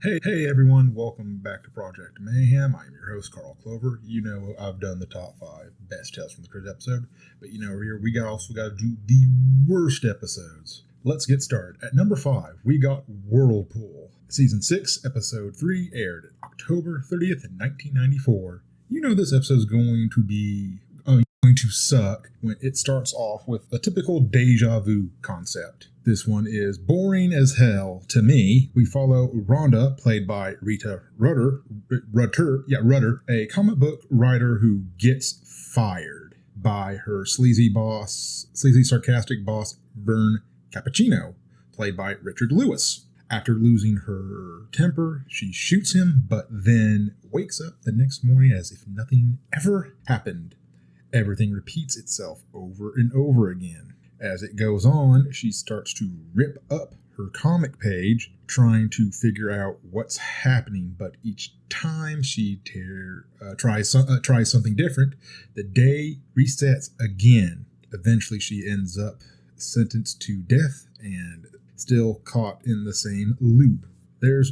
Hey everyone, welcome back to Project Mayhem. I'm your host, Carl Clover. You know I've done the top 5 best Tales from the Crypt episode, but here we also got to do the worst episodes. Let's get started. At number 5, we got Whirlpool. Season 6, Episode 3 aired October 30th, 1994. You know this episode's going to suck when it starts off with a typical deja vu concept. This one is boring as hell to me. We follow Rhonda, played by Rita Rutter, a comic book writer who gets fired by her sleazy, sarcastic boss, Vern Cappuccino, played by Richard Lewis. After losing her temper, she shoots him, but then wakes up the next morning as if nothing ever happened. Everything repeats itself over and over again. As it goes on, she starts to rip up her comic page, trying to figure out what's happening, but each time she tries something different, the day resets again. Eventually, she ends up sentenced to death and still caught in the same loop. There's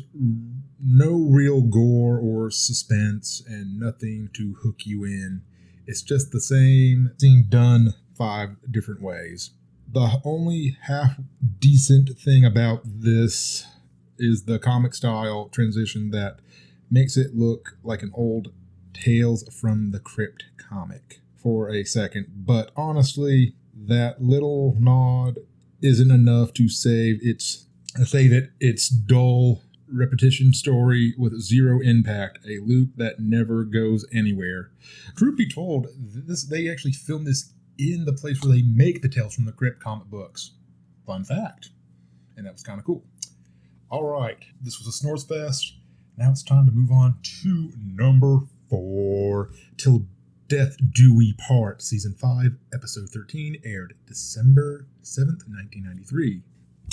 no real gore or suspense and nothing to hook you in. It's just the same thing done 5 different ways. The only half decent thing about this is the comic style transition that makes it look like an old Tales from the Crypt comic for a second. But honestly, that little nod isn't enough to save its dull repetition story with zero impact, a loop that never goes anywhere. Truth be told, they actually filmed this in the place where they make the Tales from the Crypt comic books. Fun fact. And that was kind of cool. Alright, this was a Snores Fest. Now it's time to move on to number 4. Till Death Do We Part, Season 5, Episode 13, aired December 7th, 1993.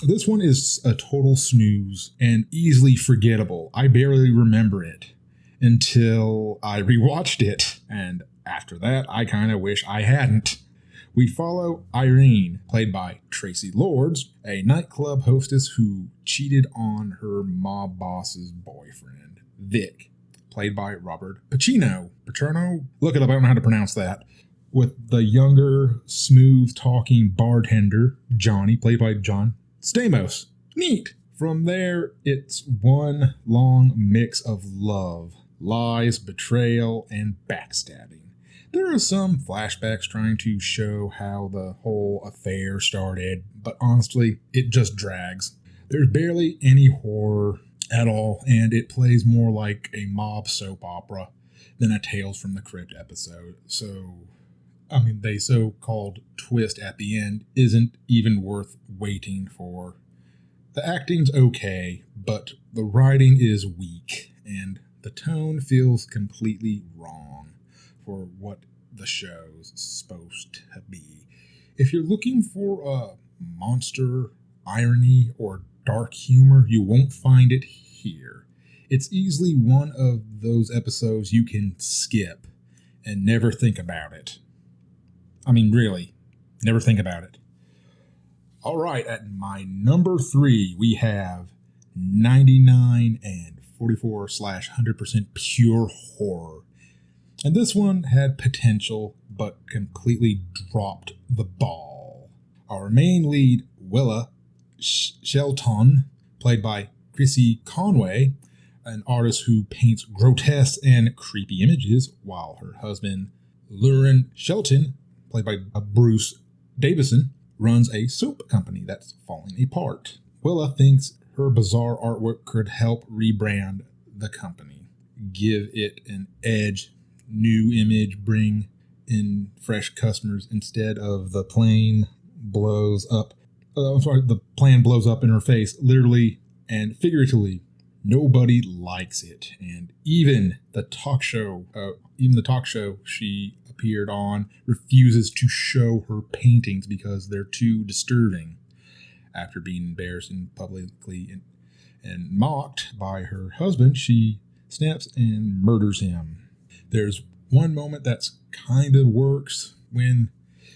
This one is a total snooze and easily forgettable. I barely remember it until I rewatched it, and after that, I kind of wish I hadn't. We follow Irene, played by Tracy Lords, a nightclub hostess who cheated on her mob boss's boyfriend, Vic, played by Robert Paterno. Look it up, I don't know how to pronounce that. With the younger, smooth-talking bartender, Johnny, played by John Stamos. Neat. From there, it's one long mix of love, lies, betrayal, and backstabbing. There are some flashbacks trying to show how the whole affair started, but honestly, it just drags. There's barely any horror at all, and it plays more like a mob soap opera than a Tales from the Crypt episode. The so-called twist at the end isn't even worth waiting for. The acting's okay, but the writing is weak, and the tone feels completely wrong for what the show's supposed to be. If you're looking for a monster, irony, or dark humor, you won't find it here. It's easily one of those episodes you can skip and never think about it. Really, never think about it. All right, at my number 3, we have 99 and 44/100% pure horror. And this one had potential, but completely dropped the ball. Our main lead, Willa Shelton, played by Chrissy Conway, an artist who paints grotesque and creepy images, while her husband, Lauren Shelton, played by Bruce Davison, runs a soap company that's falling apart. Willa thinks her bizarre artwork could help rebrand the company, give it an edge, new image, bring in fresh customers instead of the plan blows up. The plan blows up in her face, literally and figuratively. Nobody likes it, and even the talk show she appeared on refuses to show her paintings because they're too disturbing. After being embarrassed and publicly and mocked by her husband, she snaps and murders him. There's one moment that's kind of works when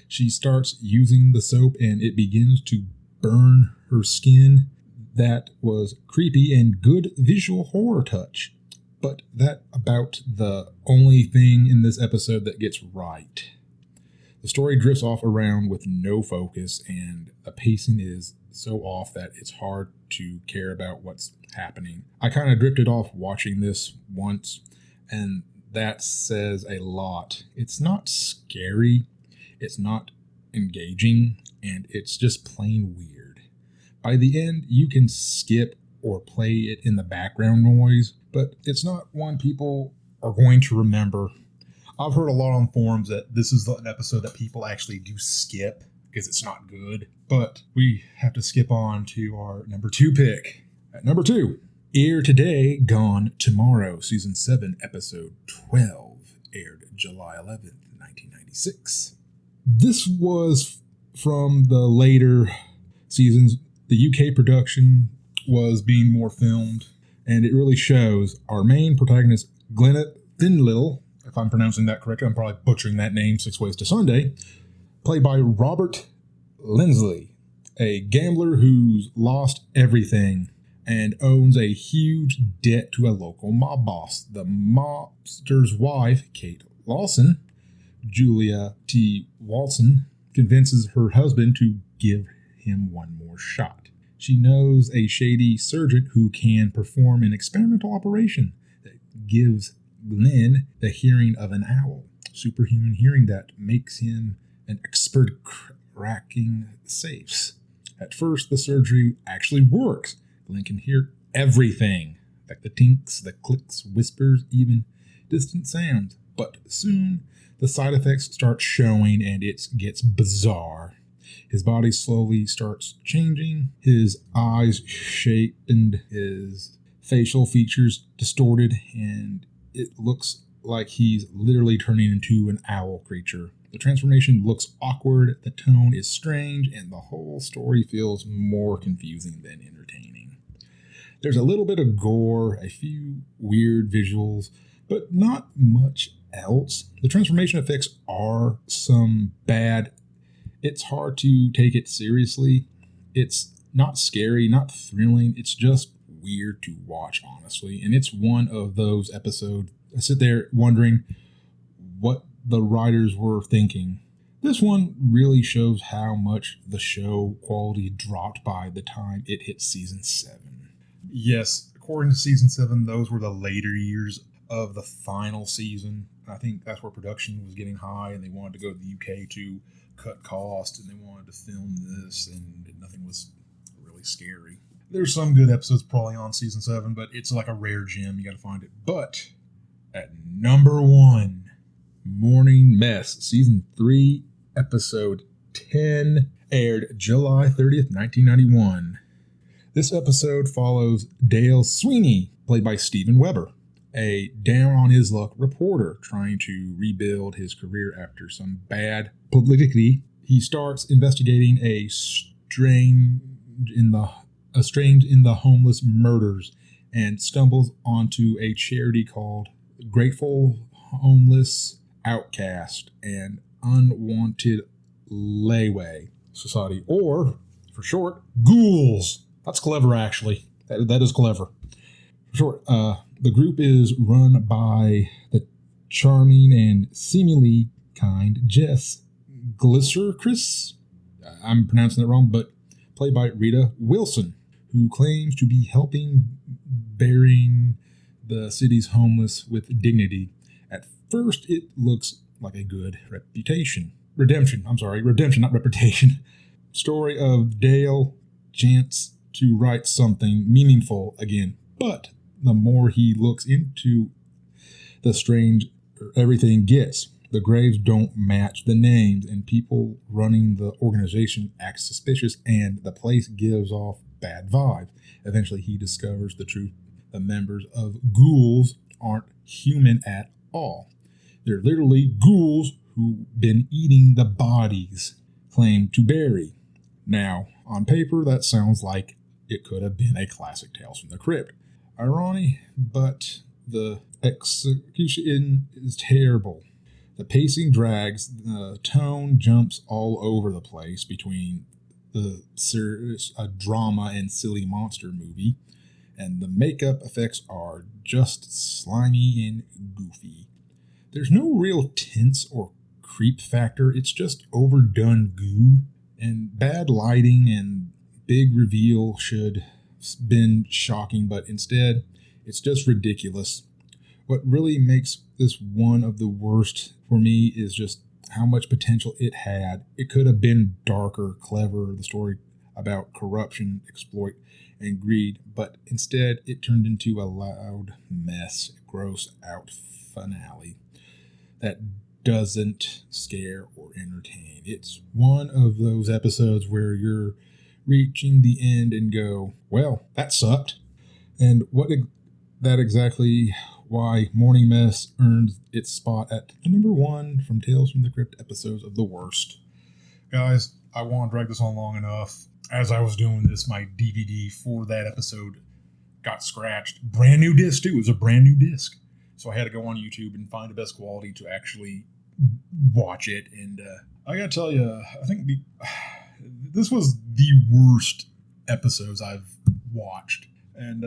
she starts using the soap and it begins to burn her skin. that was creepy and good visual horror touch. But that about the only thing in this episode that gets right. The story drifts off around with no focus, and the pacing is so off that it's hard to care about what's happening. I kind of drifted off watching this once, and that says a lot. It's not scary, it's not engaging, and it's just plain weird. By the end, you can skip or play it in the background noise, but it's not one people are going to remember. I've heard a lot on forums that this is an episode that people actually do skip because it's not good, but we have to skip on to our number 2 pick. At number 2, Air Today, Gone Tomorrow, Season 7, Episode 12, aired July 11th, 1996. This was from the later seasons. The UK production was being more filmed, and it really shows. Our main protagonist, Glenna Thinlil, if I'm pronouncing that correctly, I'm probably butchering that name 6 Ways to Sunday, played by Robert Lindsley, a gambler who's lost everything and owns a huge debt to a local mob boss. The mobster's wife, Kate Lawson, Julia T. Walton, convinces her husband to give him one more shot. She knows a shady surgeon who can perform an experimental operation that gives Glenn the hearing of an owl, superhuman hearing that makes him an expert cracking safes. At first, the surgery actually works. Glenn can hear everything, like the tinks, the clicks, whispers, even distant sounds. But soon, the side effects start showing and it gets bizarre. His body slowly starts changing, his eyes shaped, his facial features distorted, and it looks like he's literally turning into an owl creature. The transformation looks awkward, the tone is strange, and the whole story feels more confusing than entertaining. There's a little bit of gore, a few weird visuals, but not much else. The transformation effects are some bad. It's hard to take it seriously. It's not scary, not thrilling. It's just weird to watch, honestly. And it's one of those episodes I sit there wondering what the writers were thinking. This one really shows how much the show quality dropped by the time it hit season 7. Yes, according to season 7, those were the later years of the final season. I think that's where production was getting high, and they wanted to go to the UK to cut costs, and they wanted to film this, and nothing was really scary. There's some good episodes probably on season 7, but it's like a rare gem. You got to find it. But at number 1, Morning Mess, season 3, episode 10, aired July 30th, 1991. This episode follows Dale Sweeney, played by Steven Weber, a down-on-his-luck reporter trying to rebuild his career after some bad publicity. He starts investigating a strange in the homeless murders and stumbles onto a charity called Grateful Homeless Outcast and Unwanted Layway Society, or for short, Ghouls. That's clever, actually. That is clever. For short, the group is run by the charming and seemingly kind Jess Glisser-Chris. I'm pronouncing it wrong, but played by Rita Wilson, who claims to be helping burying the city's homeless with dignity. At first, it looks like a good redemption, not reputation. Story of Dale chance to write something meaningful again, but the more he looks into the strange everything gets. The graves don't match the names, and people running the organization act suspicious, and the place gives off bad vibes. Eventually, he discovers the truth. The members of Ghouls aren't human at all. They're literally ghouls who've been eating the bodies claimed to bury. Now, on paper, that sounds like it could have been a classic Tales from the Crypt. Irony, but the execution is terrible. The pacing drags, the tone jumps all over the place between the serious a drama and silly monster movie, and the makeup effects are just slimy and goofy. There's no real tense or creep factor, it's just overdone goo, and bad lighting and big reveal should have been shocking, but instead, it's just ridiculous. What really makes this one of the worst for me is just how much potential it had. It could have been darker, clever, the story about corruption, exploit, and greed, but instead it turned into a loud mess, gross out finale that doesn't scare or entertain. It's one of those episodes where you're reaching the end and go, well, that sucked. And that exactly why Morning Mess earned its spot at number one from Tales from the Crypt episodes of the worst. Guys, I won't drag this on long enough. As I was doing this, my DVD for that episode got scratched. Brand new disc, too. It was a brand new disc. So I had to go on YouTube and find the best quality to actually watch it. And I gotta tell you, I think this was the worst episodes I've watched. And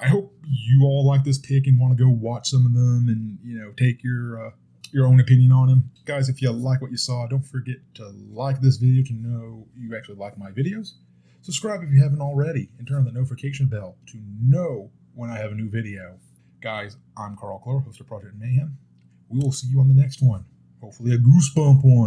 I hope you all like this pick and want to go watch some of them and, take your own opinion on them. Guys, if you like what you saw, don't forget to like this video to know you actually like my videos. Subscribe if you haven't already and turn on the notification bell to know when I have a new video. Guys, I'm Carl Clover, host of Project Mayhem. We will see you on the next one. Hopefully a goosebump one.